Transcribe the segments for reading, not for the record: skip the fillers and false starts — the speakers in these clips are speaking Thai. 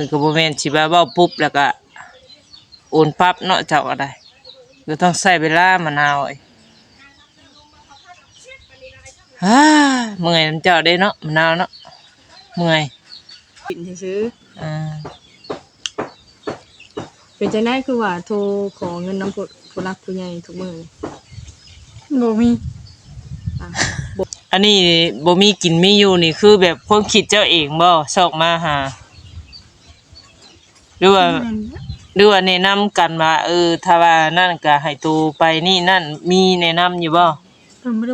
พิ่นก็บ่แม่นสิว่าเว้าปุ๊บแล้วก็โอนปั๊บเนาะเจ้าก็ได้ก็ต้องใช้เวลามะนาวเมื่อยน้ำเจ้าได้เนาะมะนาวเนาะเมื่อยกินซื้อาเป็นจังได๋คือว่าโทรขอเงินนำผู้รักผู้ใหญ่ทุกมื้อบ่มีอันนี้บ่มีกินมีอยู่นี่คือแบบความคิดเจ้าเองบ่ชอบมาหาหรือว่าแนะนำกันว่าถ้าว่านั่นก็ให้ตูไปนี่นั่นมีแนะนำอยู่บ่เพิ่นบ่ได้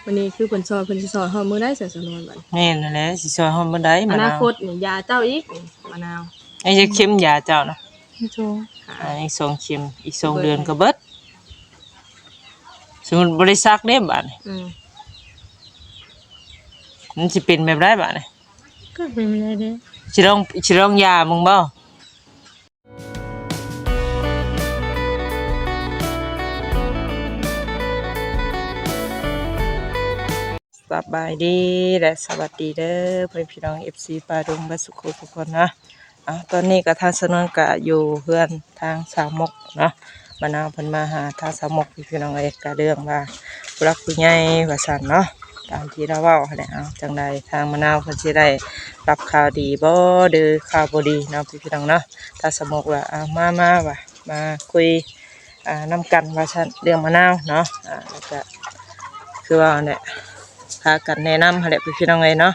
วันนี้คือเพิ่นสิสอนเฮามื้อใดสิสอนบัดแม่นนั่นแหละสิช่วยเฮาบ่ได้อมะนาวนาคตนี่ยาเจ้าอีกมะนาวไอ้จะเข็มยาเจ้านะโจอีก2เข็มอีก2เดือนก็เบิดสมมุติบ่ได้ซักเด้บัดนี้มันสิเป็นแบบใดบัดนี้ก็เป็นไปได้เด้สิลองยามึงบ่สบายดีและสวัสดีเด้อเพื่อนพี่น้อง FC ปาดุงบัดสุขทุกคนนะตอนนี้ก็ทางสนวนก็อยู่เพื่อนทางสาวมกเนาะมะนาวเพิ่นมาหาทางสาวมกพี่น้องก็เรื่องว่าผู้รักผู้ใหญ่ว่าซั่นเนาะตามที่เราเว้าหั่นแหละจังใดทางมะนาวเพิ่นสิได้รับข่าวดีบ่หรือข่าวบ่ดีเนาะพี่น้องเนาะทางสาวมกว่ามาว่ามาคุยนำกันว่าซั่นเรื่องมะนาวเนาะแล้วก็คือว่าเนี่ยพากันแนะนำหั่นแหละพี่น้องเนาะ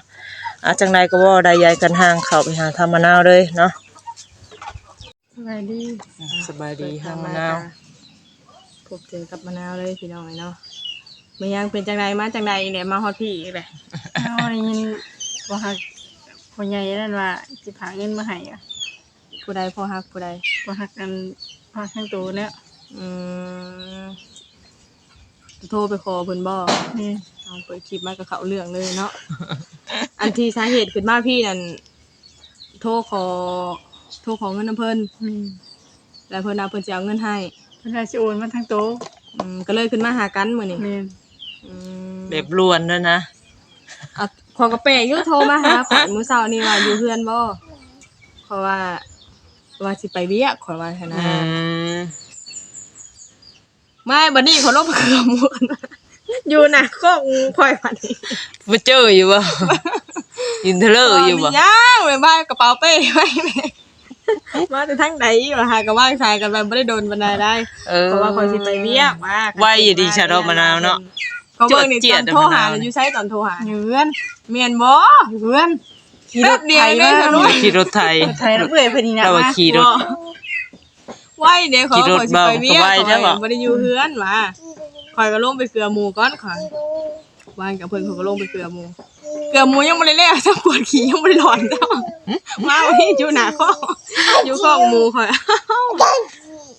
จังใดก็บ่ได้ย้ายกันห่างเข้าไปหาทางมะนาวเลยเนาะสบายดีทางมะนาวพบเจอกับมะนาวเลยพี่น้องเนาะมันยังเป็นจังไดมาจังไดเนี่ยมาฮอดพี่อีกแหละเอาได้ยินว่าพ่อใหญ่นั่นว่าสิพาเงินมาให้ผู้ใดพ่อฮักผู้ใดบ่ฮักกันพาทั้งตัวเนี่ยโทรไปขอเพิ่นบ่นี่เอาเปิดคลิปมาก็เข้าเรื่องเลยเนาะอันที่สาเหตุขึ้นมาพี่นั่นโทรขอเงินนำเพิ่นแล้วเพิ่นเอาเพิ่นสิเอาเงินให้เพิ่นว่าสิโอนมาทั้งโตก็เลยขึ้นมาหากันมื้อนี้แบบล้วนด้วยนะขอกระเปะอยู่โทรมาหาข่อยมื้อเช้านี้ว่าอยู่เฮือนบ่เพราะว่าสิไปเวียกข่อยว่าซั่นนะไม่บัดนี้เขาลบเกือหมดอยู่น่ะข้องข่อยบัดนี้บ่เจออยู่บ่ยินเทเลอร์อยู่บ่ยังไปบ้านกระเป๋าเป้ไว้มาแต่ทั้งใดว่าหาก็ว่างชายกันไปบ่ได้โดนบันไดได้เพราะว่าข่อยสิไปเวียกมาไว้อยู่ดีชะดอกมะนาวเนาะเขาเบิ่งนี่ตอนโทรหาอยู่ไสตอนโทรหาอยู่เฮือนแม่นบ่อยู่เฮือนขี่รถเดียวเด้อขี่รถไทยแล้วเอ้ยเพิ่นนี่นะว่าขี่รถไว้เด้อเขาข่อยสิไปเวียกบ่ได้อยู่เฮือนว่าข่อยก็ลงไปเกลือหมูก่อนข่อยว่างกับเพิ่นเขาก็ลงไปเกลือหมูยังบ่ได้แล้วสักขวดขี้ยังบ่ได้หลอนเนาะมาวันนี้อยู่หน้าข้ออยู่ข้องหมูข่อย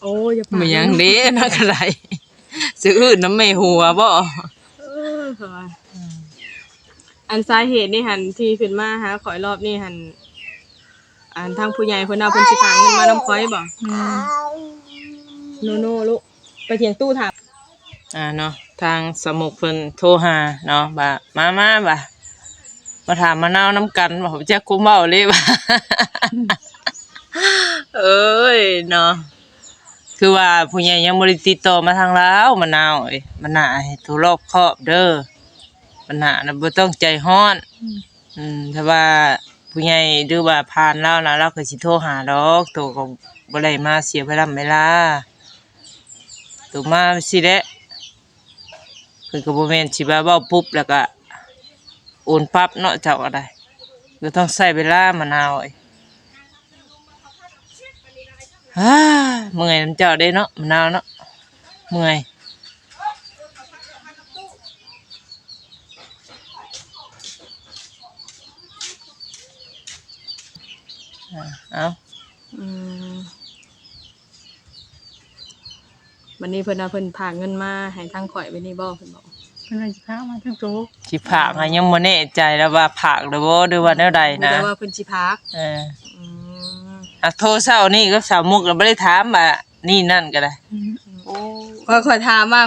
โอ้ยอย่าปากมันยังเด้นะกะไรซื้ออื่นน้ำแม่หัวบ่อันสาเหตุนี่หั่นที่ขึ้นมาหาข่อยรอบนี้หั่นอันทางผู้ใหญ่เพิ่นเอาเพิ่นสิฝากเงินมานำข่อยบ่โนลูกไปเถียงตู้ถามเนาะทางสมุกเพิ่นโทรหาเนาะบ่ามาบ่ามาถามมะนาวน้ำกันบ่ผมจะคุ้มเว้าเลยบ่าเอ้ยเนาะคือว่าผู้ใหญ่ยังบ่ได้ติดต่อมาทางลาวมะนาวมันน่าให้ทุรอบคอบเด้อปัญหาน่ะบ่ต้องใจร้อนถ้าว่าผู้ใหญ่หรือว่าผ่านแล้วนะเราก็สิโทรหาดอกโตก็บ่ได้มาเสียเวลาตัวมาสิแหละเพิ่นก็บ่แม่นสิว่าเว้าปุ๊บแล้วก็โอนปั๊บเนาะเจ้าก็ได้ก็ต้องใช้เวลามะนาวเมื่อยน้ำเจ้าได้เนาะมะนาวเนาะเมื่อยเอาวันนี้เพิ่นเอาเพิ่นฝากเงินมาให้ทางข่อยไว้นี่บ่เพิ่นบอกเพิ่นว่าสิพามาทั้งโตสิฝากยังบ่แน่ใจแล้วว่าฝากหรือบ่หรือว่าแนวใดนะแต่ว่าเพิ่นสิฝากโทรเช้านี่ก็สาวมุกก็บ่ได้ถามว่านี่นั่นก็ได้ขอยถามว่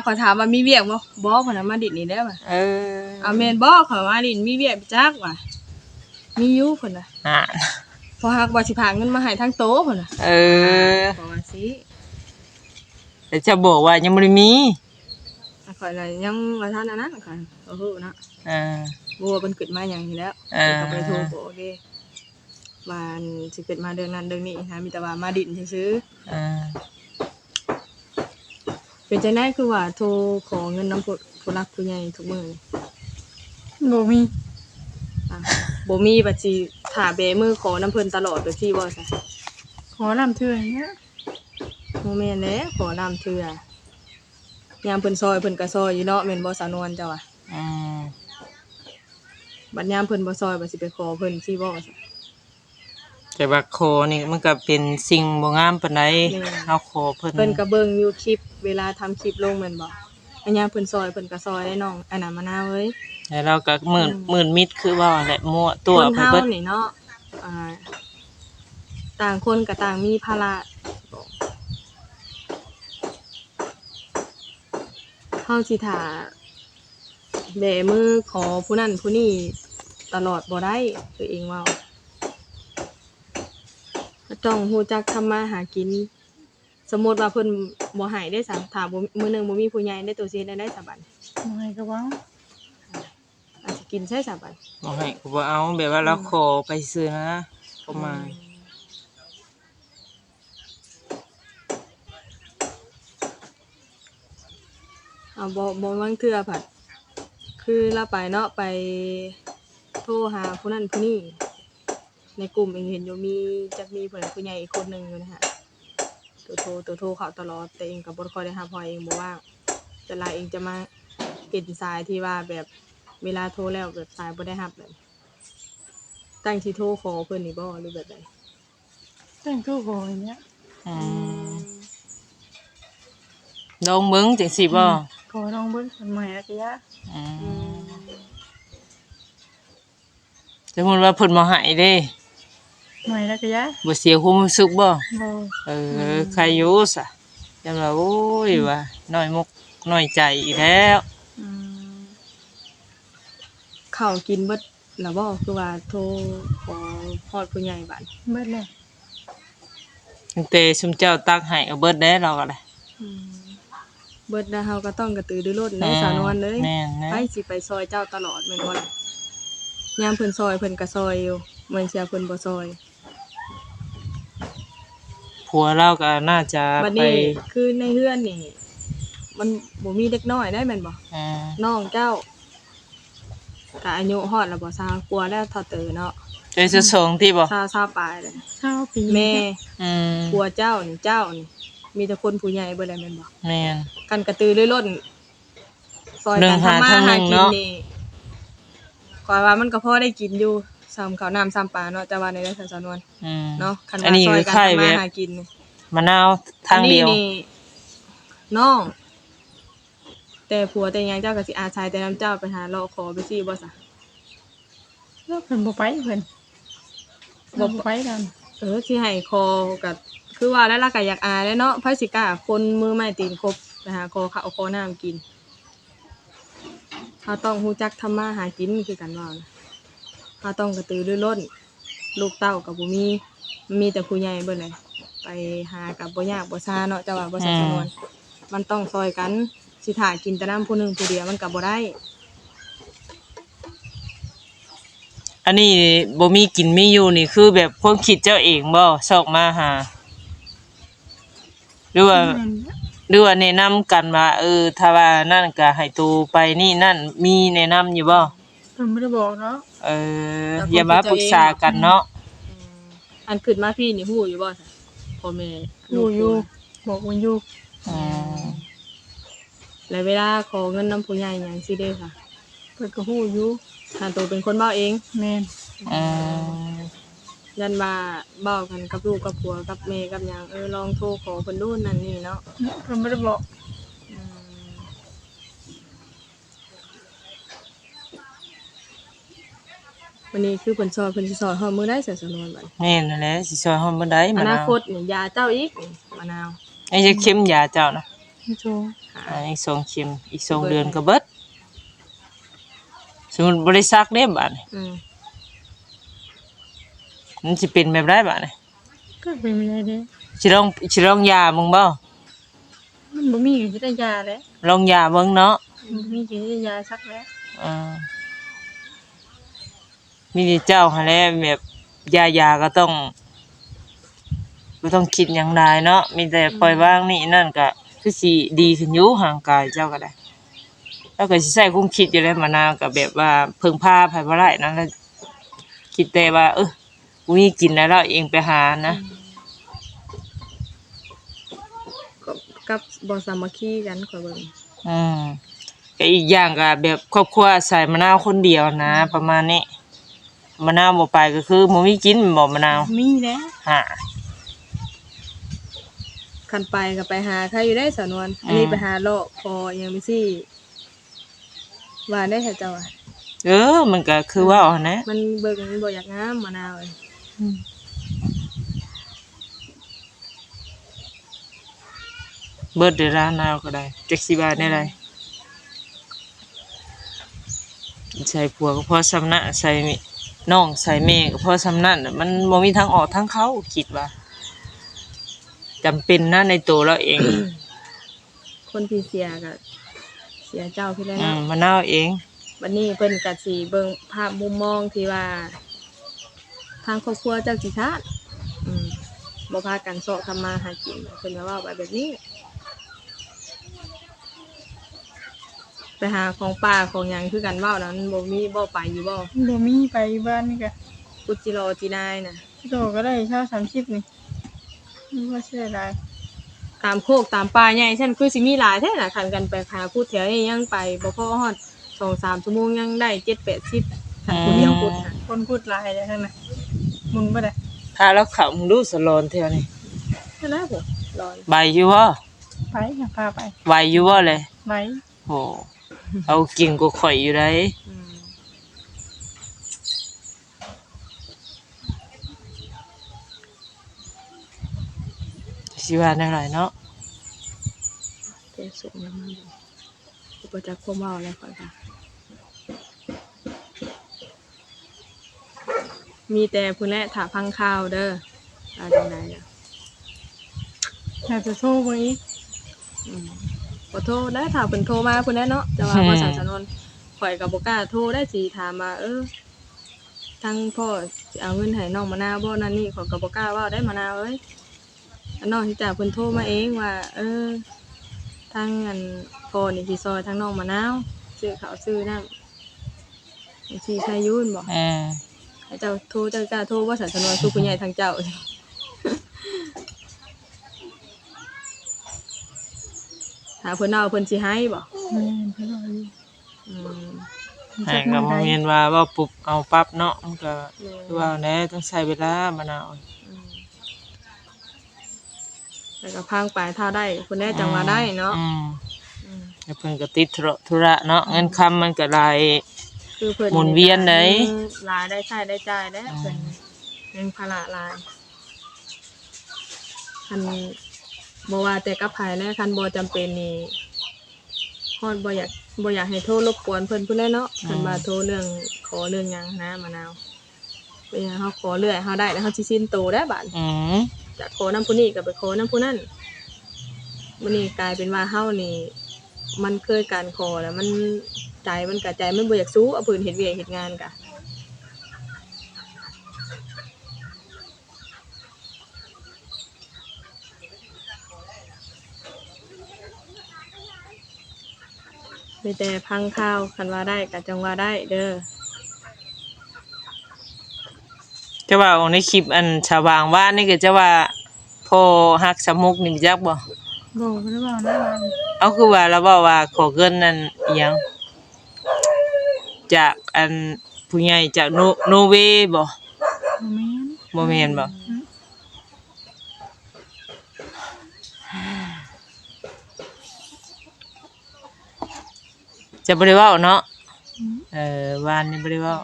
ามีเวียกบ่เพิ่นเอามาดิดนี่ได้บ่เอาแม่นบ่ข่อยว่าดิดมีเวียกจักว่ะ มีอยู่เพิ่นน่ะ อ่า พอหักว่าสิพาเงินมาให้ทางโตเพิ่นน่ะ เออ ขอว่าสิ แต่จะบอกว่ายังบ่ได้มี ข่อยน่ะยังว่าท่านอันนั้นข่อยบ่ฮู้นะ อ่า บ่ว่าเพิ่นขึ้นมาหยังนี่แหล้ว อ่า เพิ่นก็บ่ได้โทรบอกเด้ว่าอันสิขึ้นมาเดือนนั้นเดือนนี้นะมีแต่ว่ามาดินซื่อ อ่า ๆเป็นจังได๋คือว่าโทรขอเงินนำผู้รักผู้ใหญ่ทุกมื้อนี่ บ่มี อ่ะบ่มีบัดสิท่าแบมือขอนำเพิ่นตลอดแบบที่บ่ซะ ขอลำเทื่ออย่างเงี้ย บ่แม่นแหละขอน้ำเทื่อยามเพิ่นซอยเพิ่นก็ซอยอยู่เนาะแม่นบ่สาวนวลเจ้าอ่ะ อืม บัดยามเพิ่นบ่ซอยบัดสิไปขอเพิ่นสิบ่ซะ แต่ว่าขอนี่มันก็เป็นสิ่งบ่งามปานใด แม่น เฮาขอเพิ่น เพิ่นก็เบิ่งอยู่คลิปเวลาทำคลิปลงแม่นบ่อันยามเพิ่นซอยเพิ่นก็ซอยได้น้องอันนั้นมะนาวเอ้ย แล้วเราก็มืดมิดคือว่าแหละมั่วตัว คน ไป เฮา เบิด นี่เนาะอ่าต่างคนก็ต่างมีภาระเฮาสิท่าแบมือขอผู้นั้นผู้นี้ตลอดบ่ได้ตัวเองเว้าก็ต้องฮู้จักทำมาหากิน สมมุติว่าเพิ่นบ่ให้ได้สังถ้าบ่มื้อหนึงบ่มีผู้ใหญ่ได้ตัวสิเฮ็ดได้ซะบัด บ่ให้ก็เว้า อาจสิกินใช้ซะบัด บ่ให้ก็บ่เอาแบบว่าเราขอไปซื้อนะประมาณ บ่บางเทื่อผัดคือเราไปเนาะไปโทรหาผู้นั้นผู้นี้ในกลุ่มเองเห็นอยู่มีจักมีเพิ่นผู้ใหญ่อีกคนหนึงอยู่นะฮะตัวโทรเข้าตลอดแต่เองก็บ่ค่อยได้รับเพราะเองบ่ว่างแต่ลาเองจะมาเห็นสายที่ว่าแบบเวลาโทรแล้วแบบสายบ่ได้รับแบบตั้งสิโทรขอเพิ่นนี่บ่หรือแบบใด แต่งตัวขออย่างเงี้ย อืมลองเบิ่งจังซี่บ่ ขอลองเบิ่งคนใหม่แล้วก็ยะ อืมสมมุติว่าเพิ่นบ่ให้เด้ ใหม่แล้วก็ยะ บ่เสียความรู้สึกบ่ บ่ ใครอยู่ซะจำว่าโอ้ยว่าน้อยมุกน้อยใจอีกแล้ว อืมข้าวกินเบิดแล้วบ่คือว่าโทรขอฮอดผู้ใหญ่บัด เบิดเลย ตั้งแต่ซุมเจ้าตักให้เอาเบิดได้เราก็ได้ เบิดแล้วเฮาก็ต้องกระตือรือร้นในสาวนวลเลย แม่นนะ ไปสิไปซอยเจ้าตลอดแม่นบ่ล่ะยามเพิ่นซอยเพิ่นก็ซอยอยู่เหมือนเสียเพิ่นบ่ซอย ผัวเราก็น่าจะ บัด ไป นี้คือในเฮือนนี่มันบ่มีเด็กน้อยได้แม่นบ่ อ่า น้องเจ้าก็อายุฮอดแล้วบ่20กว่าแล้วเท่าเตอเนาะ ใจจะส่งที่บ่ 20ปลายแล้ว 20 ปี แม่ อืม ผัวเจ้านี่มีแต่คนผู้ใหญ่เบิดแล้วแม่นบ่ แม่น กันกระตือรือร้นซอย หนึ่ กั ง น หา ทำมา ทางห หา นึ่ง กิน เนาะ นี่ข้อยว่ามันก็พอได้กินอยู่ซ้ำข้าวน้ำซ้ำปลาเนาะแต่ว่าในนั้นสาวนวล อืม เนาะคัน อัน ว่า นี้ ซอ คื ย อ กัน ไข่ ทำ แบ มา บ หากินนี่ มะนาวทางเดียว อันนี้นี่น้องแต่ผัวแต่หยังเจ้าก็สิอาศัยแต่น้ำเจ้าไปหาเลาะขอไปซี่บ่ซะ แล้วเพิ่นบ่ไปเพิ่นบ่ไปกัน สิให้คอก็คือว่าแล้วล่ะก็อยากอายแล้วเนาะไผสิกล้าคนมือไม้ตีนครบไปหาขอข้าวขอน้ำกินเราต้องรู้จักทำมาหากินคือกันว่านะเราต้องกระตือรือร้นลูกเต้าก็บ่มีแต่ผู้ใหญ่เบิดเลยไปหากับบ่ยากบ่ซ่าเนาะแต่ว่าบ่ซัสนวนมันต้องซอยกันสิถ่ากินแต่น้ำผู้หนึงผู้เดียวมันก็บ่ได้ อันนี้บ่มีกินมีอยู่นี่คือแบบความคิดเจ้าเองบ่ชอกมาหาหรือว่า หรือว่าแนะนำกันว่าถ้าว่านั่นก็ให้ตูไปนี่นั่นมีแนะนำอยู่บ่ เพิ่นบ่ได้บอกเนาะ อย่ามาปรึกษากันเนาะ อันขึ้นมาพี่นี่ฮู้อยู่บ่ซะพ่อแม่ อยู่บอกมันอยู่ อืม แล้วเวลาขอเงินนำผู้ใหญ่หยังสิเด้ค่ะ เพิ่นก็ฮู้อยู่ ถ้าตัวเป็นคนเว้าเอง แม่น อืม ยันว่าเว้ากันกับลูกกับผัวกับแม่กับหยังลองโทรขอเพิ่นดูนั่นนี่เนาะ เพิ่นบ่ได้บอก วันนี้คือเพิ่นสอนเพิ่นสิสอนฮอดมื้อใดซะสำนวนบัด แม่นนั่นแหละสิซอยฮอดบ่ได้ อ มะ นาน าว คตนี่ยาเจ้าอีกนี่มะนาว ไอ้จะเข็มยาเจ้านะ โจ อันนี้2เข็มอีก2เดือนก็เบิดสมมุติบ่ได้ซักเด้บัดนี้ อืม มันสิเป็นแบบไรบ้านี่ ก็เป็นไม่ได้เด้ สิลองยามึงบ่ มันบ่มีก็สิได้ยาแล้ว ลองยาเบิ่งเนาะ บ่มีก็สิได้ยาซักแล้ว มีเจ้าหั่นแหละแบบยาก็ต้องบ่ต้องคิดหยังหลายเนาะมีแต่ปล่อยวางนี่นั่นก็คือสิดีขึ้นอยู่ห่างกายเจ้าก็ได้แล้วก็สิใช้ความคิดอยู่แล้วมะนาวก็แบบว่าพึ่งพาไผบ่ได้นั่นแหละคิดแต่ว่ากูมีกินแล้วเราเองไปหานะ กับบ่สามัคคีกันข่อยเบิ่ง ก็อีกอย่างก็แบบครอบครัวใส่มะนาวคนเดียวนะประมาณนี้มะนาวบ่ไปก็คือบ่มีกินบ่มะนาว มีแล้ว หา คันไปก็ไปหาใครอยู่ได้สานวนอันนี้ไปหาเลาะพอยังไม่ซี่ว่าได้แท้เจ้าอ่ะ มันก็คือว่าเอานะ มันเบิ่งมันบ่อยากงามมะนาวเลย เบิดเดยวร้านนาวก็ได้จักสิบาทได้ไรใส่ผัวก็พอสำนักใส่น้องใส่แม่ก็พอสำนักมันบ่มีทางออกทางเข้าคิดว่าจำเป็นนะในตัวเราเอง คนที่เสียก็เสียเจ้าพี่แล้วเนาะ มะนาวเอง วันนี้เพิ่นก็สิเบิ่งภาพมุมมองที่ว่าทางครอบครัวเจ้าสิชาติบ่พากันเซาะทำมาหากินเพิ่นก็เว้าแบบนี้ไปหาของป่าของหยังคือกันเว้านั้นบ่มีบ่ไปอยู่บ่ บ่มีไปบ้านนี่ก็ กุจิโรจีนายน่ะ โตก็ได้เช้า30นี่นี่ว่าสิได้หลาย ตามโคกตามป่าใหญ่ฉันคือสิมีหลายแท้น่ะคันกันไปหาพูดแถวนี้ยังไปบ่พอฮอด 2-3 ชั่วโมงยังได้ 7-80คันผู้เดียวพูดน่ะ คนพูดหลายแล้วทั้งนั้นมึงบ่ได้ ถ้าแล้วเขามึงดูสลอนเท่านี้ นั่นแหละผมรอน ใบอยู่บ่ ไปอย่าพาไป ไหวอยู่บ่เลย ไว้ โหเอากินก็ข่อยอยู่ได้ อืม สิว่าได้ไรเนาะ เป็นสุกแล้วมันอุปจักความเว้าแล้วค่อยค่ะมีแต่ผู้แลถ้าพังข่าวเด้อว่าจังได๋ล่ะ อยากจะโทรบ่อีก ขอโทษได้ถ้าเพิ่นโทรมาเพิ่นแน่เนาะแต่ว่าบ่สายสนวนข่อยก็บ่กล้าโทรได้สิถามว่าทางพ่อสิเอาเงินให้น้องมะนาวบ่นั่นนี่ข่อยก็บ่กล้าเว้าได้มะนาวเอ้ยอันน้องที่จากเพิ่นโทรมาเองว่าทางอันพ่อนี่สิซอยทางน้องมะนาวซื้อข้าวซื้อน้ำสิใช้ยุ่นบ่ให้เจ้าโทรเจ้ากล้าโทรบ่สายสนวนสู่ผู้ใหญ่ทางเจ้าหาเพิ่นเอาเพิ่นสิให้บ่ แม่นเพิ่นว่าอยู่ ให้ก็บ่แม่นว่าเว้าปุ๊บเอาปั๊บเนาะมันก็คือว่าแหน่ต้องใช้เวลามะนาว แล้วก็พังไปเท่าได้คุณแน่จังว่าได้เนาะ แล้วเพิ่นก็ติดธุระเนาะเงินคำมันก็หลาย คือเพิ่น หมุนเวียนได้ รายได้ใช้ได้จ่ายได้เพิ่นเงินภาระหลายคันบ่ว่าแต่กับไผแล้วคันบ่จำเป็นนี่ฮอดบ่อยากให้โทรรบกวนเพิ่นพุ่นแหละเนาะคันว่าโทรเรื่องขอเรื่องหยังนะมะนาวเป็นหยังเฮาขอเรื่อยเฮาได้แล้วเฮาสิสิ้นโตได้บัดจะขอนำผู้นี้ก็ไปขอนำผู้นั้นมื้อนี้กลายเป็นว่าเฮานี่มันเคยการขอแล้วมันใจมันก็ใจมันบ่อยากสู้เอาเพิ่นเฮ็ดเวียกเฮ็ดงานกะมีแต่พังข้าวคันว่าได้ก็จังว่าได้เด้อ จะว่าในคลิปอันชาวบางว่านี่ก็จะว่าพ่อฮักสมุกนี่จักบ่ บ่บ่ได้เว้าได้ว่า เอาคือว่าเราบอกว่าขอเงินนั่นอิหยังจากอันผู้ใหญ่จากโนเวย์บ่ บ่แม่น บ่แม่นบ่จะบ่ได้เว้าเนาะวานนี่บ่ได้เว้า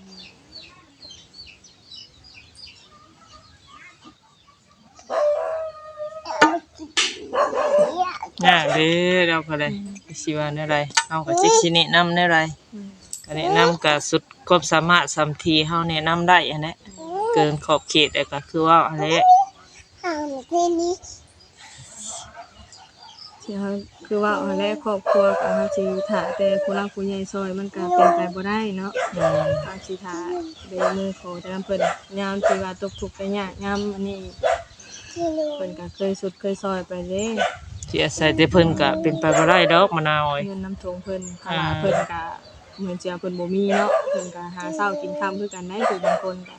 ยากเด้อเราก็ได้สิว่าแนวใดเฮาก็สิแนะนำแนวใดก็แนะนำก็สุดความสามารถสำที่เฮาแนะนำได้อันนี้ก็ เกินขอบเขตแล้วก็คือว่าอันนี้ ที่เฮาคือว่าเอาแลครอบครัวก็เฮาสิท่าแต่ผู้หลักผู้ใหญ่ซอยมันก็เป็นไปบ่ได้เนาะเฮาสิท่าเบมือขอแต่นำเพิ่นยามที่ว่าตกทุกข์ได้ยากยามอันนี้เพิ่นก็เคยสุดเคยซอยไปเด้ ที่อาศัยแต่เพิ่นก็เป็นไปบ่ได้ดอกมะนาวเอ้ย เงินน้ำทงเพิ่นภาระเพิ่นก็เหมือนเสียเพิ่นบ่มีเนาะเพิ่นก็หาเช้ากินค่ำคือกันได้คือบางคนก็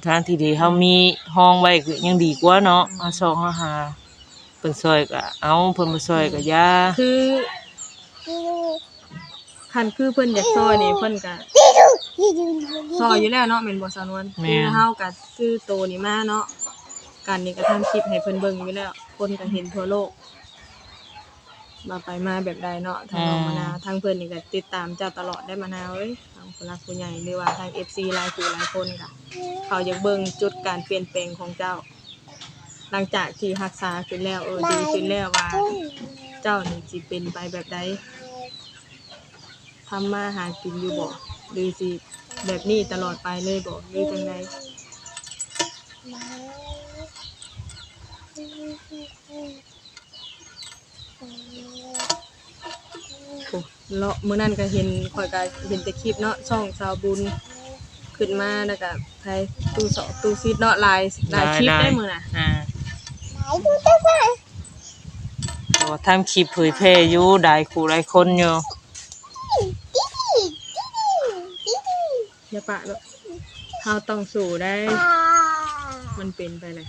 ทางที่ดีเฮามีห้องไว้ก็ยังดีกว่าเนาะเอาซองเฮาหาเพิ่นซอยก็เอาเพิ่นบ่ซอยก็อย่า คือคันคือเพิ่นอยากซอยนี่เพิ่นก็ซอยอยู่แล้วเนาะแม่นบ่สาวนวลคือเฮาก็ซื้อโตนี่มาเนาะการนี่ก็ทำคลิปให้เพิ่นเบิ่งอยู่แล้วคนก็เห็นทั่วโลกว่าไปมาแบบใดเนาะทางน้องมะนาวทางเพิ่นนี่ก็ติดตามเจ้าตลอดได้มะนาวเอ้ยทางผู้หลักผู้ใหญ่หรือว่าทาง FC หลายผู้หลายคนก็เขาอยากเบิ่งจุดการเปลี่ยนแปลงของเจ้า หลังจากที่รักษาขึ้นแล้วดีขึ้นแล้วว่าเจ้านี่สิเป็นไปแบบใดทำมาหากินอยู่บ่หรือสิแบบนี้ตลอดไปเลยบ่หรือจังไดโอ้เลาะมื้อนั้นก็เห็นข่อยก็เห็นแต่คลิปเนาะช่องชาวบุญขึ้นมาแล้วก็ไผตู้สอบตู้ซีดเนาะหลายคลิปได้มื้อน่ะ แต่ว่าทำคลิปเผยแพร่อยู่หลายคู่หลายคนอยู่ อย่าปะเนาะเฮาต้องสู้ได้ มันเป็นไปเลย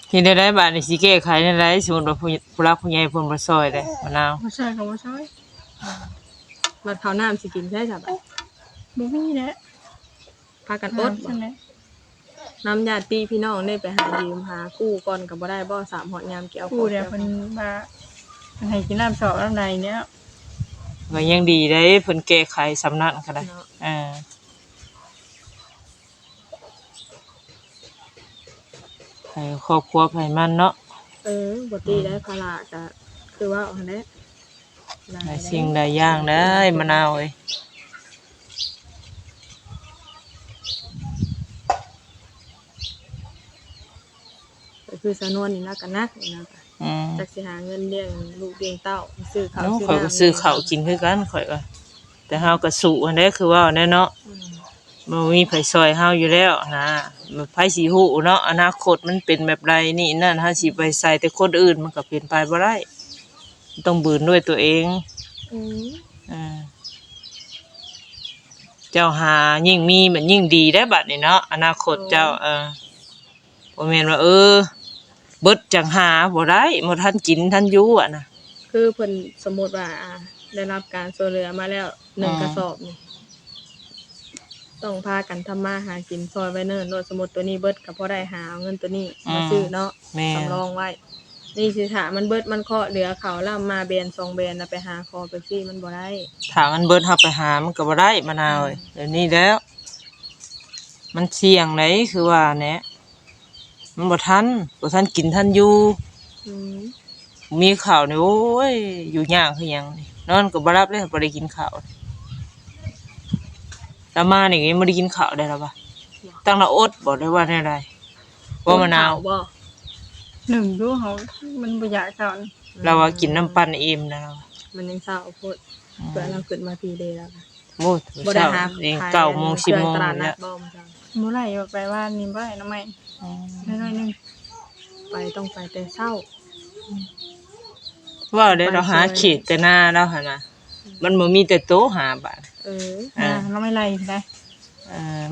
เฮ็ดได้บาดนี้สิแก้ไขได้ไดสมมุติว่าผู้หลักผู้ใหญ่เพิ่นบ่ซอยเด้มะนาว บ่ใช่ก็บ่ใช่ บัดข้าวน้ำสิกินใช่จ้ะบัด บ่มีแหละ พากันอด ใช่ไหม น้ำญาติพี่น้องได้ไปหายืมหากู้ก่อนก็บ่ได้บ่3 ฮอดยามเกี่ยว กูเดี๋ยวเพิ่นมาเพิ่นให้กินน้ำสอกน้ำในเนี่ย ก็ยังดีได้เพิ่นแก้ไขสำนั้นก็ได้ให้ครอบครัวไผมันเนาะ บ่ตีได้ภาระก็คือว่าเอาหั่นแหละ หลายสิ่งหลายอย่างได้มะนาวเอ้ย ก็คือสะนวนนี่นะก็นักนี่นะก็ จักสิหาเงินเลี้ยงลูกเลี้ยงเต้าซื้อข้าว เนาะ ซื้อ ข่อยก็ซื้อข้าวกินคือกันข่อยก็แต่เฮาก็สู้อันนี้คือว่าแน่เนาะบ่มีไผซอยเฮาอยู่แล้วนะไผสิฮู้เนาะอนาคตมันเป็นแบบใดนี่นั่นเฮาสิไปใส่แต่คนอื่นมันก็เป็นไปบ่ได้ต้องบืนด้วยตัวเองเจ้าหายิ่งมีมันยิ่งดีได้บัดนี้เนาะอนาคตเจ้าบ่แม่นว่าเบิดจังหาบ่ได้บ่ทันกินทันอยู่อ่ะนะ คือเพิ่นสมมุติว่าได้รับการช่วยเหลือมาแล้ว1กระสอบนี่ต้องพากันทำมาหากินซอยไว้เนิ่นโดยสมมุติตัวนี้เบิดก็พอได้หาเอาเงินตัวนี้มาซื้อเนาะสำรองไว้นี่สิถ้ามันเบิดมันเคาะเหลือเขาแล้วมาแบน2แบนแล้วไปหาคอไปฟรีมันบ่ได้ ถ้ามันเบิดเฮาไปหามันก็บ่ได้มะนาวเอ้ยเดี๋ยวนี้แล้ว มันเสี่ยงไหนคือว่าแหนะมันบ่ทันกินทันอยู่มีข้าวนี่โอ้ยอยู่ยากคือหยังนี่นอนก็บ่หลับเลยบ่ได้กินข้าวแล้วมานี่ยังบ่ได้กินข้าวได้แล้วบ่ตั้งละอดบ่ได้ว่าแนวใดว่ามะนาว บ่ หนึ่งดูเขามันบ่อยากสอน เราว่ากินน้ำปั่นอิ่มแล้ว มันยังเศร้าโพดเพื่อเราขึ้นมาพีเดย์แล้วค่ะ โอ้ย บ่ได้ เช้า หา เอง ขาย 9:00 น 10:00 น ตลาดนั เนี่ ด ย บ่มันจัง บ่ได้ว่าไปว่านี่บ่ได้น้ำไม้น้อยๆนึง ไปต้องไปแต่เช้า ว่าได้เราหาเขตแต่หน้าแล้วหั่นน่ะมันบ่มีแต่โต๊ะหาบาด น้ำไม่ไหลได้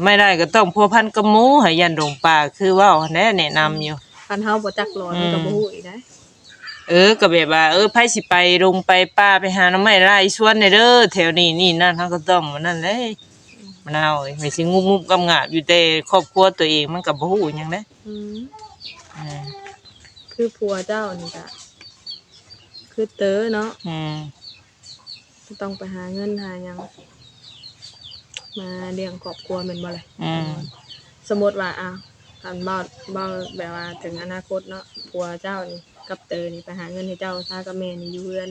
ไม่ได้ก็ต้องพัวพันกับหมูให้ยันดงป่าคือว่าแนะนำอยู่ คันเฮาบ่จักหลอนมันก็บ่ฮู้อีกนะ ก็แบบว่าไผสิไปลงไปป่าไปหาหน่อไม้ไร่สวนนี่เด้อแถวนี้นี่นั่นเฮาก็ต้องนั่นเลยมะนาวไม่สิงุบๆกำงาบอยู่แต่ครอบครัวตัวเองมันก็บ่ฮู้หยังเด้ คือผัวเจ้านี่ก็คือเต๋อเนาะต้องไปหาเงินหาหยังมาเลี้ยงครอบครัวแม่นบ่ล่ะสมมุติว่าคันบ่แบบว่าถึงอนาคตเนาะผัวเจ้านี่กับเต๋อนี่ไปหาเงินให้เจ้าซากับแม่นี่อยู่เรือน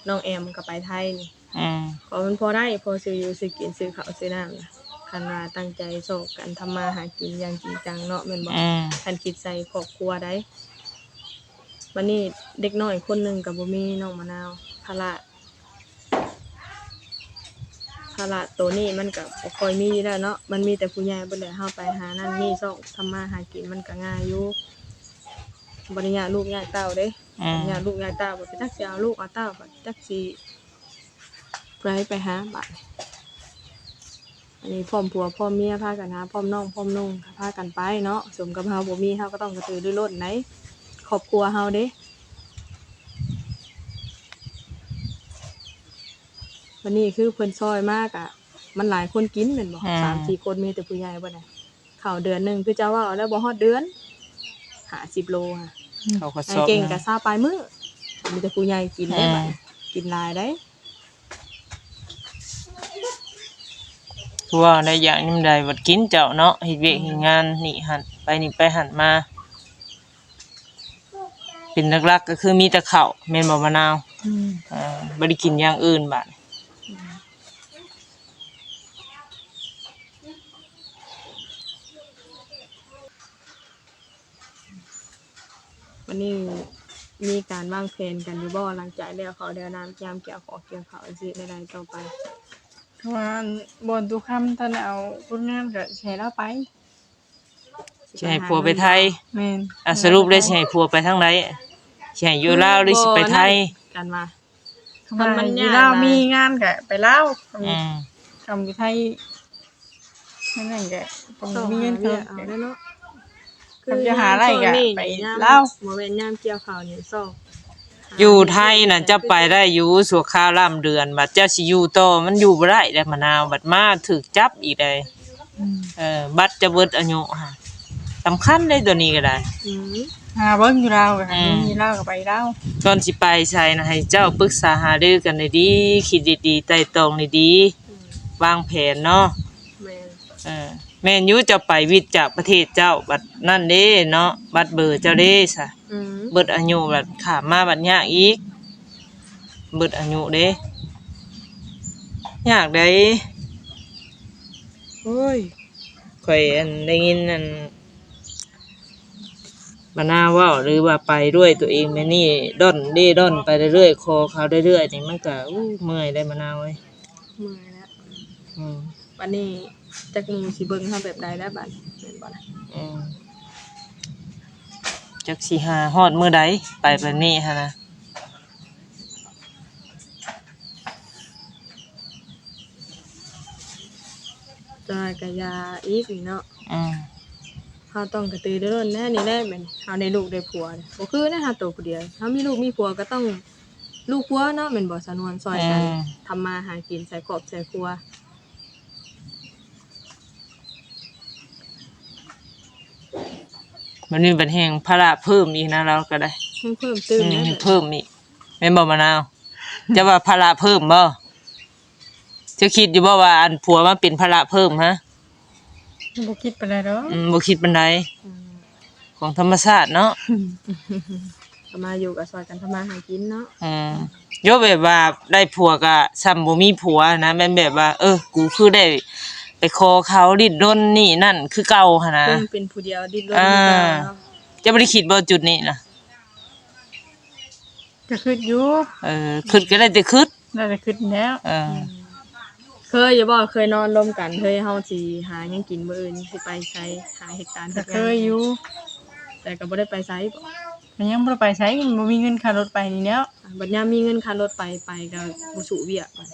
น้องแอมก็ไปไทยนี่ อืม ก็มันพอได้พอซื้ออยู่ซื้อกินซื้อข้าวซื้อน้ำนะคันว่าตั้งใจโศกกันทำมาหากินอย่างจริงจังเนาะแม่นบ่ อืม คันคิดใส่ครอบครัวได้บัดนี้เด็กน้อยคนหนึงก็บ่มีน้องมะนาวภาระตัวนี้มันก็บ่ค่อยมีอยู่แล้วเนาะมันมีแต่ผู้ใหญ่เบิดแหละเฮาไปหานั่นนี่ซอกทำมาหากินมันก็ง่ายอยู่บ่ได้ยากลูกยากเต้าเด้ อืม ยากลูกยากเต้าบ่จักสิเอาลูกเอาเต้าบ่จักสิไปหาบัดอันนี้พร้อมผัวพร้อมเมียพากันหาพร้อมน้องพร้อมนุ่งก็พากันไปเนาะสมกับเฮาบ่มีเฮาก็ต้องกระตือรือร้นไหนครอบครัวเฮาเด้วันนี้คือเพิ่นซอยมากอะมันหลายคนกินแม่นบ่3-4 คนมีแต่ผู้ใหญ่บ่ได้ข้าวเดือนหนึงคือเจ้าว่าเอาแล้วบ่ฮอดเดือน50 โลค่ะ เขาก็ ไอ้ สอบ เก่งก็ นะ ซาปลายมื้อมีแต่ผู้ใหญ่กินได้บัดกินหลายได้ คือว่าได้อย่างนี้มันได้บัดกินเจ้าเนาะเฮ็ดเวียกเฮ็ดงานนี่หันไปนี่ไปหันมา เป็นหลักๆก็คือมีแต่ข้าวแม่นบ่มะนาวบ่ได้กินอย่างอื่นบัด วันนี้มีการวางแผนกันอยู่บ่หลังจากแล้วเขาวแล้วน้ำยามเกี่ยวของเกี่ยวข้าวจังซี่ใดๆต่อไป เพราะว่าบ่อนทุกคำท่านเอาคนงานก็สิให้เราไป สิให้ผัวไปไทย แม่น อ่ะสรุปได้สิให้ผัวไปทางใดสิให้อยู่ลาวหรือสิไปไทย กันว่า มัน มัน อยู่ ยาก ลาว นะ มีงานก็ไปลาว อืม ทำอยู่ไทยนั่นก็ต้อง ต้อง มี มี เงิ เงิ น น เขา เอาได้เนาะ คือจะหาอะไรก็ไป ยาม ลาว บ่แม่นยามเกี่ยวข้าวนี่ซอก อยู่ไทยน่ะจะไปได้อยู่สัวข้าวล่ำเดือนบัดเจ้าสิอยู่ต่อมันอยู่บ่ได้แล้วมะนาวบัดมาถูกจับอีกได้บัตรจะเบิดอายุค่ะสำคัญเลยตัวนี้ก็ได้ อืม หาเบิ่งอยู่ลาวก็หา อืม อยู่ลาวก็ไปลาว ก่อนสิไปใส่นะให้เจ้าปรึกษาหารือกันให้ดีคิดดีๆไตร่ตรองให้ดีวางแผนเนาะ แม่น แม่นอยู่จะไปวิทย์จากประเทศเจ้าบัดนั่นเด้เนาะบัดเบอร์เจ้าเด้ซะ อืม เบิดอายุบัดข้ามมาบัดยากอีกเบิดอายุเด้ยากได้โอ้ยข่อยอันได้ยินอันบานาเว้าหรือว่าไปด้วยตัวเองแม่นี่ด้อนเด้ด้อนไปเรื่อยๆคอเขาเรื่อยๆนี่มันก็เมื่อยได้มะนาวเว้ย เมื่อยแล้ว อืม วันนี้จักหมู่สิเบิ่งเฮาแบบใดแล้วบัดแม่นบ่ล่ะ อืมจักสิหาฮอดมื้อใดไปแบบนี้หั่นนะ จอยก็ยาอีกนี่เนาะ อืม เฮาต้องกระตือรือร้นแน่นี่แหละแม่นเฮาได้ลูกได้ผัวเนี่ยบ่คือนะเฮาตัวผู้เดียวเฮามีลูกมีผัวก็ต้องลูกผัวเนาะแม่นบ่สนวนซอยกันทำมาหากินใส่ครอบใส่ครัว มันมีบัดแฮงภาระเพิ่มอีกนะเราก็ได้ ให้เพิ่มเติมนะ เพิ่มอีกแม่นบ่มะนาวจะว่าภาระเพิ่มบ่จะคิดอยู่บ่ว่าอันผัวมาเป็นภาระเพิ่มฮะ บ่คิดปานใดดอก บ่คิดปานใด อืม ของธรรมชาติเนาะ ก็มาอยู่กับซอยกันทำมาหากินเนาะ โยแบบว่าได้ผัวก็ซ้ำบ่มีผัวนะแม่นแบบว่า กูคือได้ไปขอเขาดิ้นรนนี่นั่นคือเก่าหั่นนะ เพิ่นเป็นผู้เดียวดิ้นรนอยู่เก่าเนาะ จะบ่ได้คิดบ่จุดนี้นะ ก็คิดอยู่ คิดก็ได้แต่คิด น่าจะคิดแล้ว เคยอย่าบอกเคยนอนร่วมกันเฮ้ยเฮาสิหาหยังกินมื้ออื่นสิไปไสหาเหตุการณ์ ก็ ฮ็ด เค งาน ยอยู่ แต่ก็บ่ได้ไปไสบ่ มันยังบ่ได้ไปไสบ่มีเงินค่ารถไปนี่แล้ว บัดยามมีเงินค่ารถไปก็บ่สุเวียกบัด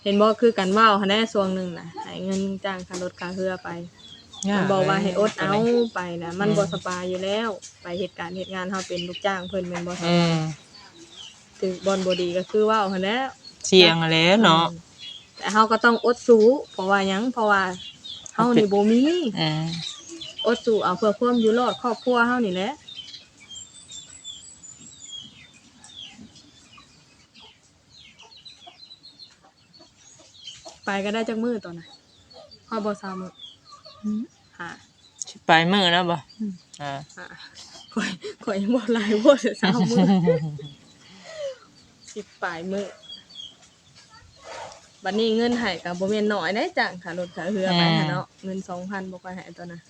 เห็นบ่คือกันเว้าหันแน่ช่วงหนึงน่ะให้เงินจ้างค่ารถค่าเรือไปมันบอกว่าให้อดเอาไปน่ะมันบ่สบายอยู่แล้วไปเหตุการณ์เหตุงานเฮาเป็นลูกจ้างเพิ่นแม่นบ่สบายถึงบ่อนบ่ดีก็คือเว้าหันแหล้ว เสี่ยงแล้วเนาะ แต่เฮาก็ต้องอดสู้เพราะว่าหยังเพราะว่าเฮานี่บ่มีอดสู้เอาเพื่อความอยู่รอดครอบครัวเฮานี่แหละไปก็ได้จักมื้อตอนน่ะฮอดบ่20มื้อหา สิไปมื้อนะบ่ หา ข่อยยังบ่หลายโพด3มื้อ10ปลายมื้อบัดนี้เงินให้ก็บ่แม่นน้อยเด้จ้างค่ารถค่าเรือไปหั่นเนาะเงิน 2,000 บ่ค่อยให้ตอนน่ะ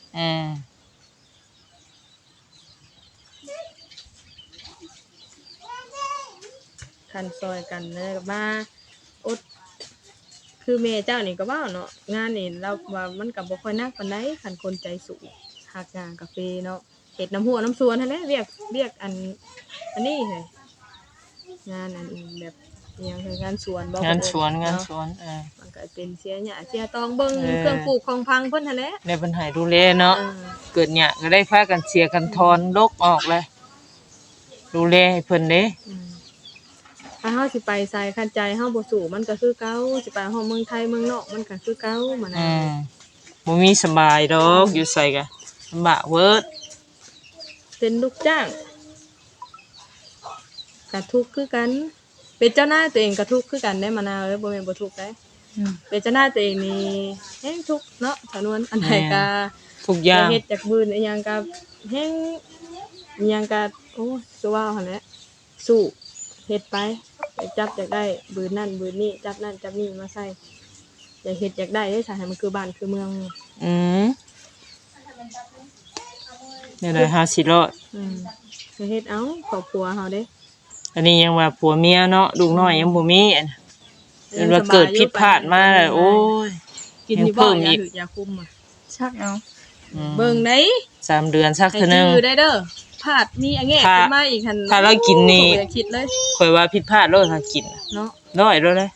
คันซอยกันเลยมาอดคือแม่เจ้านี่ก็เว้าเนาะงานนี่เราว่ามันก็บ่ค่อยหนักปานใดคันคนใจสูงหักงานกาแฟเนาะเฮ็ดน้ำหัวน้ำสวนนั่นแหละเรียกอันนี้เฮ้ยงานอันแบบอิหยังคืองานสวนบ่ งานสวน เนาะมันก็เป็นเสียหญ้าเสียตองเบิ่งเครื่องปลูกของพังเพิ่นหั่นแหละในปัญหาดูแลเนาะเกิดหยังก็ได้พากันเสียกันถอนดกออกเลยดูแลให้เพิ่นเด้ถ้าเฮาสิไปไสคันใจเฮาบ่สู้มันก็คือเก่าสิไปฮอดเมืองไทยเมืองนอกมันก็คือเก่ามานะบ่มีสบายดอกอยู่ไสก็ลำบากเวิดเป็นลูกจ้างก็ทุกข์คือกันเป็นเจ้านายตัวเองก็ทุกข์คือกันได้มะนาวเอ้ยบ่แม่นบ่ทุกข์ได้เป็นเจ้านายตัวเองนี่แฮงทุกข์เนาะสนวนอันใดก็ทุกอย่างเฮ็ดจากบื้นอีหยังก็แฮงอีหยังก็โอ้สิว่าหั่นแหละสู้เฮ็ดไปจับอยากได้บืนนั่นบืนนี่จับนั่นจับนี่มาใส่อยากเฮ็ดอยากได้ได้ซะให้มันคือบ้านคือเมืองนี่ได้50รอดเฮ็ดเอาครอบครัวเฮาเด้อันนี้ยังว่าผัวเมียเนาะลูกน้อยยังบ่มีอันเป็นว่าเกิดผิดพลาดมาแล้วโอ้ยกินอยู่บ่อยาคุมอ่ะชักเอาเบิ่งได้3เดือนซักเทื่อนึงให้ชื่อได้เด้อพลาดมีอันแงขึ้นมาอีกหั่นถ้าเรากินนี่อย่าคิดเลยข่อยว่าผิดพลาดโลดถ้ากินเนาะน้อยโลดเลย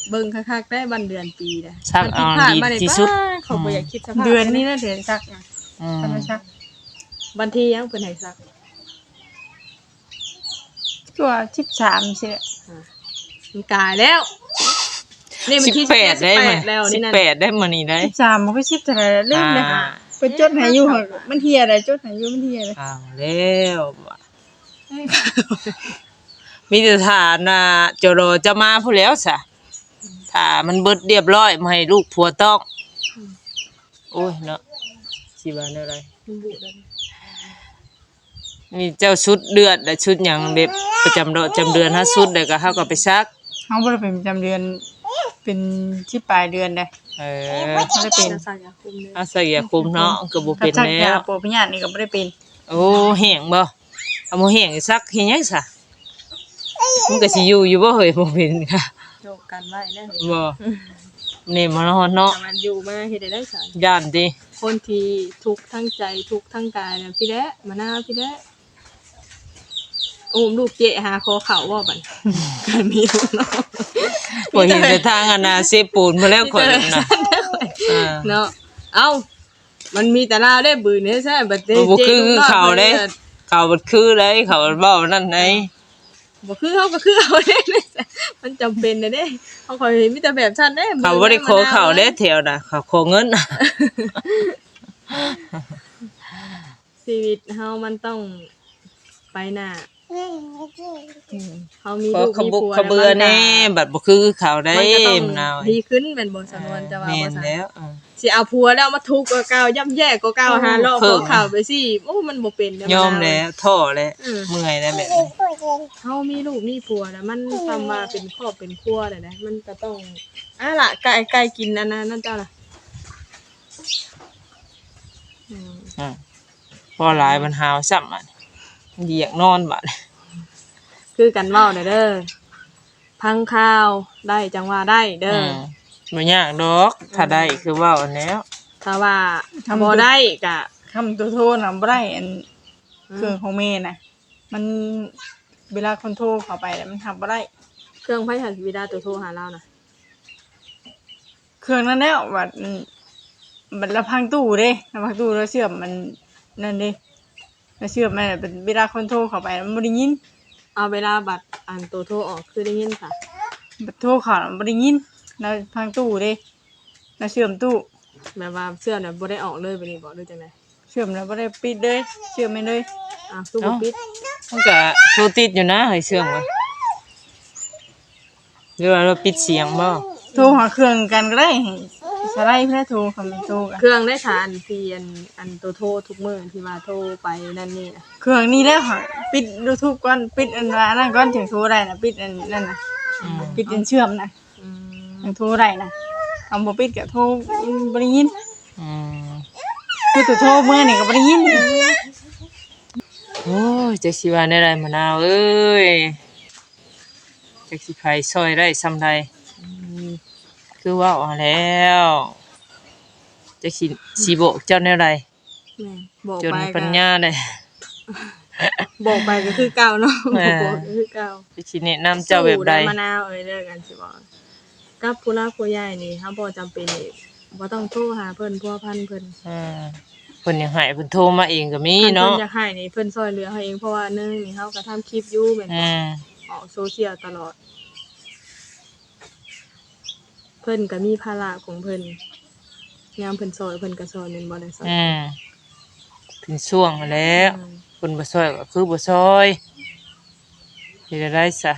เบิ่งคักๆได้วันเดือนปีเด้ซักเอาดีที่สุดเขาบ่อยากคิดสภาพเดือนนี้นะเดือนซักทำไมซักวันที่ยังเพิ่นให้ซักตัว13สิมันกายแล้วนี่มันที่18ได้มั้ยแล้วนี่นั่น18ได้มื้อนี้ได้13มันก็10เท่าไหร่ลืมเลยไปจดให้อยู่มันเฮียได้จดให้อยู่มันเฮียได้อ้าวแล้วมีแต่ฐานน่ะจรอจะมาพู้นแล้วซะถ้ามันเบิดเรียบร้อยบ่ให้ลูกผัวต้องโอ้ยเนาะสิว่าแนวใดนี่เจ้าชุดเดือดและชุดหยังแบบประจำเดือนถ้าชุดได้ก็เฮาก็ไปซักเฮาบ่ได้เป็นประจำเดือนเป็นที่ปลายเดือนเด้บ่ได้เป็นซักยาคุมเด้ซักยาคุมเนาะก็บ่เป็นแล้วยาปวดพยาธินี่ก็บ่ได้เป็นโอ้แห้งบ่เอาบ่แห้งซักเฮ็ดหยังซะมันก็สิอยู่บ่เฮ้ยบ่เป็นค่ะโยกกันไว้แน่บ่นี่มันฮอดเนาะมันอยู่มาเฮ็ดได้ซะย่านติคนที่ทุกข์ทั้งใจทุกข์ทั้งกายน่ะพี่แด้มะนาวพี่แด้อุ้มลูกเจ๊หาคอเข่าว่าบัดกันมีลูกเนาะบ่เห็นแต่ทางอันน่ะเสปูนมาแล้วข่อยน่ะเนาะเอ้ามันมีแต่ลาวได้บืนนี่ใช่บัดเจ๊บ่คือเขาเด้เขาบ่คือเลยเขาเว้านั่นไดบ่คือเฮาก็คือเอาเด้มันจำเป็นเด้เฮาค่อยมีแต่แบบซั่นเด้เขาบ่ได้ขอเขาเด้แถวน่ะเขาขอเงินชีวิตเฮามันต้องไปหน้าเฮามีลูกมีผัวเขาเบื่อแน่บัดบ่คือเขาได้มะนาวดีขึ้นแม่นบ่สนวนจะว่าบ่ซั่นแล้วสิเอาผัวแล้วมาทุกข์กว่าเก่าย่ำแย่กว่าเก่าหาเลาะขอข่าวไปสิโอ้มันบ่เป็นยอมแล้วท้อแล้วเมื่อยแล้วแบบนี้เฮามีลูกมีผัวแล้วมันทำมาเป็นครอบเป็นครัวได้มันก็ต้องล่ะไก่กินอันนั้นนั่นเจ้าล่ะพอหลายมันหาวซ้ำอ่ะเหยียกนอนบัดคือกันเว้าเด้อพังข้าวได้จังว่าได้เด้อบ่ยากดอกถ้าได้คือเว้าอันแล้วถ้าว่าบ่ได้ก็คำโทรน่ะบ่ได้อันเครื่องของแม่น่ะมันเวลาคนโทรเข้าไปแล้วมันทำบ่ได้เครื่องไผหันวิดาโทรหาเราน่ะเครื่องนั้นแล้วบัดละพังตู้เด้ละพังตู้แล้วเชื่อมมันนั่นเด้แล้วเชื่อมมันเป็นเวลาคนโทรเข้าไปมันบ่ได้ยินเอาเวลาบัดอันโทรออกคือได้ยินค่ะบัดโทรเข้าบ่ได้ยินแล้วพังตู้เด้แล้วเชื่อมตู้แบบว่าเชื่อมน่ะบ่ได้ออกเลยบัดนี้บ่ได้จังได๋เชื่อมแล้วบ่ได้ปิดเลยเชื่อมไม่เลยตู้บ่ปิดมันก็โทรติดอยู่นะเฮ้ยเชื่อมบ่หรือว่าเราปิดเสียงบ่โทรหาเครื่องกันก็ได้ สไลด์เพื่อโทรคำเป็นโทรกัน เครื่องได้ทานที่อันตัวโทรทุกมื้อที่ว่าโทรไปนั่นนี่น่ะ เครื่องนี้แล้วค่ะปิด YouTube ก่อนปิดอันนั้นก่อนถึงโทรได้นะปิดอันนั่นนะปิดอันเชื่อมนะ อืม ถึงโทรได้นะเอาบ่ปิดก็โทรบ่ได้ยิน อืม คือตัวโทรมื้อนี่ก็บ่ได้ยิน โอ้ยจักสิว่าแนวใดมะนาวเอ้ยจักสิไผซอยได้ซำใดคือเว้าเอาแล้วจักสิบอกเจ้าแนวใด แม่บอก จน ไป ปัญญาได้ บอกไปก็คือเก่าเนาะ แม่ บอกก็คือเก่า จักสิแนะนำเจ้าแบบใด สู้มะนาวเอ้ยเลิกกันสิบอกกับผู้รักผู้ใหญ่นี่ถ้าบ่จำเป็นนี่บ่ต้องโทรหาเพิ่นพัวพันเพิ่น เพิ่นอยากให้เพิ่นโทรมาเองก็มี คันเพิ่ เนาะ นอยากให้นี่เพิ่นช่วยเหลือเฮาเองเพราะว่าหนึงนี่เฮาก็ทำคลิปอยู่แม่น อื บ่ ม ออกโซเชียลตลอด เพิ่นก็มีภาระของเพิ่นยามเพิ่นซอยเพิ่นก็ซอยแม่นบ่ได้ซอย ถึงช่วงแล้วเพิ่นบ่ซอยก็คือบ่ซอยเฮ็ดได้ซะ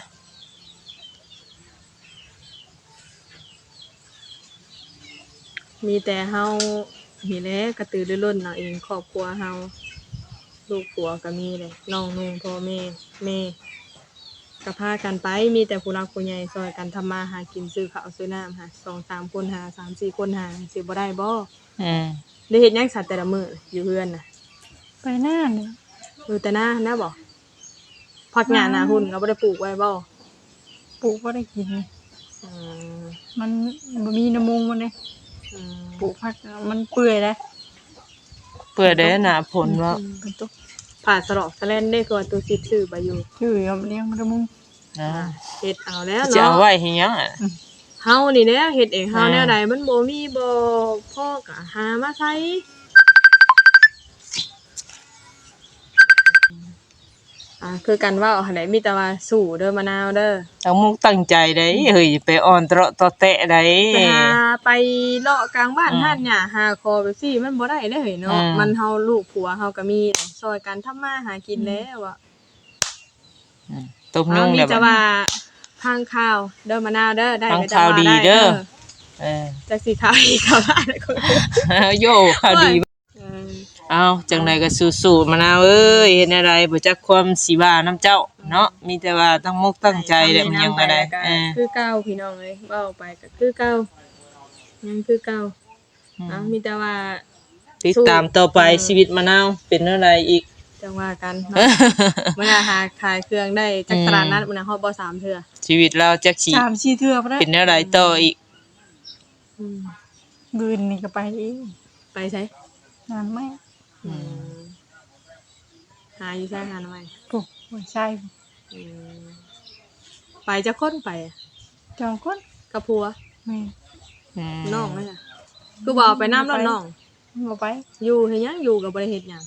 มีแต่เฮานี่แหละกระตือรือร้นเอาเองครอบครัวเฮาลูกผัวก็มีแหละน้องนุ่งพ่อแม่ก็พากันไปมีแต่ผู้รักผู้ใหญ่ซอยกันทำมาหากินซื้อข้าวซื้อน้ำหา2-3 คนหา3-4 คนหาสิบ่ได้บ่ อืม ได้เฮ็ดหยังสัตว์แต่ละมื้ออยู่เฮือนน่ะ ไปหน้าเนี่ย อยู่แต่หน้าบ่ผักหญ้าหน้าหุ่นก็บ่ได้ปลูกไว้บ่ ปลูกบ่ได้กิน อืม มันบ่มีน้ำมุงมันเลย อืม ปลูกผักมันเปื่อยแล้ว เปิดได้หน้าผลว่า เป็นตุ๊ก ผ่าสลอกสะแลนได้คือว่าตัวซิดซื้อไปอยู่ ชื่อเอาเลี้ยงมันน้ำมุง นะ เฮ็ดเอาแล้ว จะ เนาะ เอาไว้เฮ็ดหยังอ่ะ เฮานี่แหละเฮ็ดเองเฮา อ่า แนวใดมันบ่มีบ่พ่อก็หามาใช้คือกันเว้าหั่นแหละมีแต่ว่าสู้เด้อมะนาวเด้อ ต้องมุกตั้งใจได้เฮ้ยไปอ่อนเตาะตอแตะได้ ไปหาไปเลาะกลางบ้านหาดหญ้าหาคอไปซี่มันบ่ได้เด้อเฮ้ยเนาะมันเฮาลูกผัวเฮาก็มีซอยกันทำมาหากินแล้วอะ ตบนุ่ง มี แล้ว แต่ บัด ว่าพังข่าวเด้อมะนาวเด้อได้ ฟัง ก็จะ ข่าวดีเด้อ เออจักสิข่าวดีข่าวร้ายแล้วก็ โยข่าวดี เออ เอาจังไดก็สู้ๆมะนาวเอ้ยเฮ็ดอะไรบ่จักความสิว่าน้ำเจ้าเนาะมีแต่ว่าตั้งมุกตั้งใจแหละมันยังก็ได้ คือเก่าพี่น้องเอ้ยเว้าไปก็คือเก่ายังคือเก่ามีแต่ว่า ติดตามต่อไปชีวิตมะนาวเป็นอะไรอีก จังว่ากันเนาะมื้อหน้าหาขายเครื่องได้จักตลาดนัดมื้อหน้าฮอดบ่3เทื่อ ชีวิตเราจักสิ 3-4เทื่อบ่ได้ เป็นอะไรต่ออีก อืม บืนนี่ก็ไปอีก ไปไส งานไม่ หาอยู่ไสหาหน่อย ปลูกหัวใช่ อืมไปจักคนไป จองคน กับผัว แม่ น้องเลยจ้ะคือบ่เอาไปน้ำรถน้อง บ่ไป อยู่เฮ็ดหยังอยู่ก็บ่ได้เฮ็ดหยัง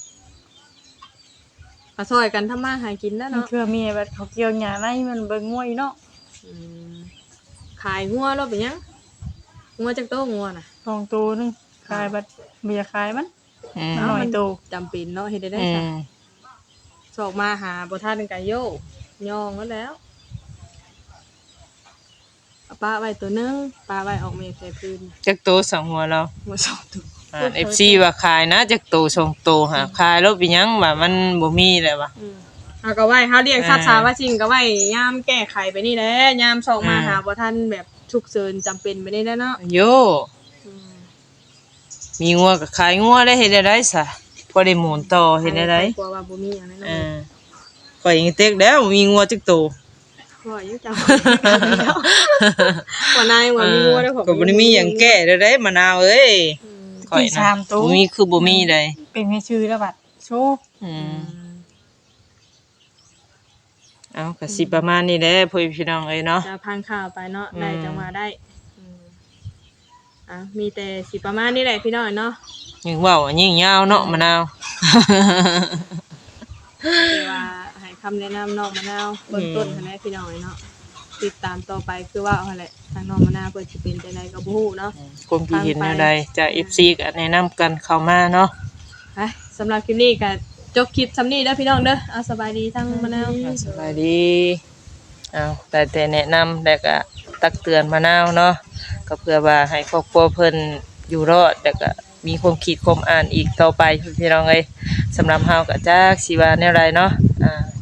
ก็ซอยกันทำมาหากินแล้ว มัน เนาะ คือเมียแบบเขาเกี่ยวหญ้าในมันเบิ่งง่วยเนาะ อืมขายงัวแล้วเป็นหยังงัวจักโตงัวน่ะ ทองตัวนึงขายบัดเบียขายมัน อืม หน่อยโต จำเป็นเนาะเฮ็ดได้ อื ซะ ม สอกมาหาบ่ทันกันโยย่องแล้วเอาปลาไว้ตัวหนึงปลาไว้ออกเมฆใส่พื้น จักโตสองหัวเรา บ่สองตัว FC ว่าขายนะจักโตสองโตหาขายแล้วเป็นหยังว่ามันบ่มีแหละว่ะ เอาก็ไว้เฮาเลี้ยงสัตว์สาว่าจริงก็ไว้ยามแก้ไขไปนี่แหละยามสอกมาหาบ่ทันแบบฉุกเฉินจำเป็นไปนี่แหละเนาะ โยมีงัวก็ขายงัวได้เฮ็ดได้ซะบ่ได้หมุนต่อเฮ็ดได้ กลัวว่าบ่มีหยังแน่นอ เอน อข่อยยังเต็กแล้วมีงัวจักโต ข่อยยังจำว่านายว่ามีงัวเด้อ ก็บ่ได้มีหยังแก้ได้มะนาวเอ้ยข่อย มี นะ 3ตัว บ่มีคือบ่มีเลย เป็นให้ชื่อแล้วบัดโชว์ เอาก็สิประมาณนี้แหละพ่อพี่น้องเอ้ยเนาะ จะพังข่าวไปเนาะได้จังหวะได้มีแต่สิประมาณนี้แหละพี่น้องเนาะ ยิ่งเว้ายิ่งยาวเนาะมะนาว แต่ว่าให้คำแนะนำน้องมะนาวเบื้องต้นหั่นแหละพี่น้องเนาะติดตามต่อไปคือว่าหั่นแหละทางน้องมะนาวเพิ่นสิเป็นจังไดก็บ่ฮู้เนาะ ความคิดเห็นแนวใดจาก FC ก็แนะนำกันเข้ามาเนาะ ไปสำหรับคลิปนี้ก็จบคลิปซำนี้เด้อพี่น้องเด้อเอาสบายดีทั้งมะนาว สบายดีเอาแต่แนะนำแล้วก็ตักเตือนมะนาวเนาะก็เพื่อว่าให้ครอบครัวเพิ่น อยู่รอดแล้วก็มีความคิดความอ่านอีกต่อไปพี่น้องเอ้ยสำหรับเฮาก็จักสิว่าแนวใดเนาะ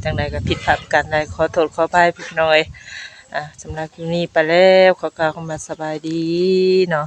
จังใดก็ผิดพลาดกันได้ขอโทษขออภัยพี่น้องเอ้ยสำหรับคลิปนี้ไปแล้วขอกล่าวคำว่าสบายดีเนาะ